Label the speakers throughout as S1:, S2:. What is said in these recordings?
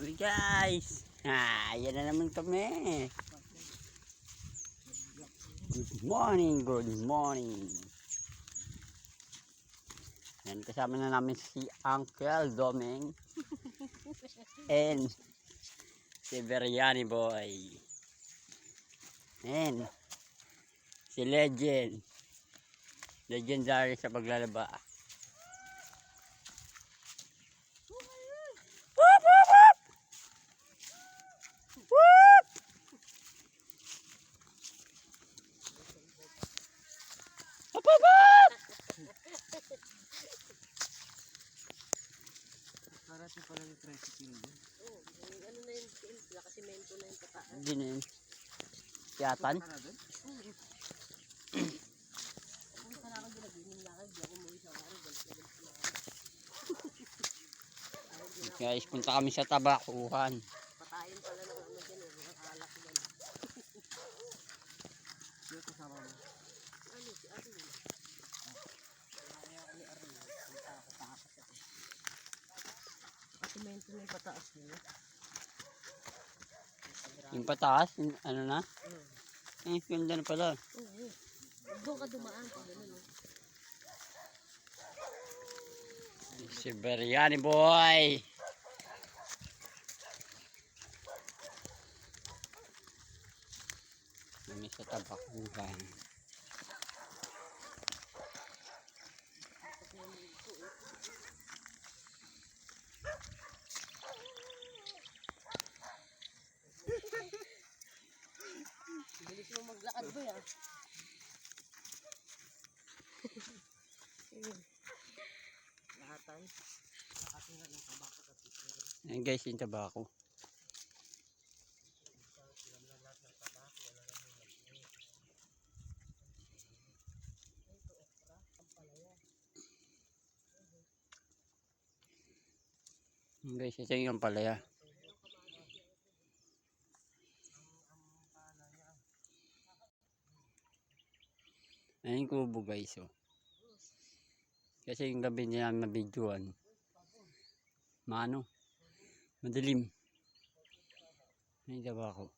S1: Hey guys, yan na naman kami. Good morning, good morning. Yan, kasama na namin si Uncle Domeng and si Biryani Boy. And si Legend. Legendary sa paglalaba. Whoop, whoop, whoop! Whoop! Hop, hop, hop!
S2: Parating pala yung tricycle doon.
S3: Oo, ano na yung timpla kasi mento na yung pataan.
S1: Hindi na yun. Tiyatan?
S2: Para doon?
S3: Kung saan ako doon, naging lakad, di ako umuwi sa araw, balik na ako.
S1: Guys, punta kami sa Tabakuhan.
S3: Patayin pala ng ano dyan, mga alak dyan.
S2: Sino kasama mo?
S3: Ano, si Arlo. Kasi mento na yung pataas nila.
S1: Yung pataas, ano na? Eh, ganda na pala.
S3: Oo. Doon ka dumaan pa gano'n.
S1: Si Biryani Boy. Kami sa Tabakuhan.
S3: Bilis mo maglakad ba ya? Lahatan. Nakatinga ng tabako at pipero.
S1: Ayan guys, yung tabako. Ayan guys, ito yung palaya. Ayan yung kubo guys, oh. Kasi yung gabi niya nabidyoan. Maano? Madilim. Ayan yung tabako.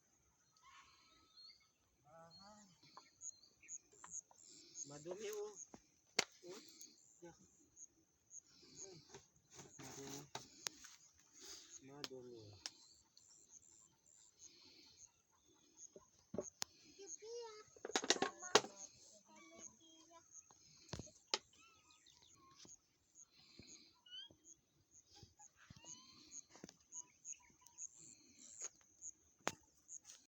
S2: Madumi oh.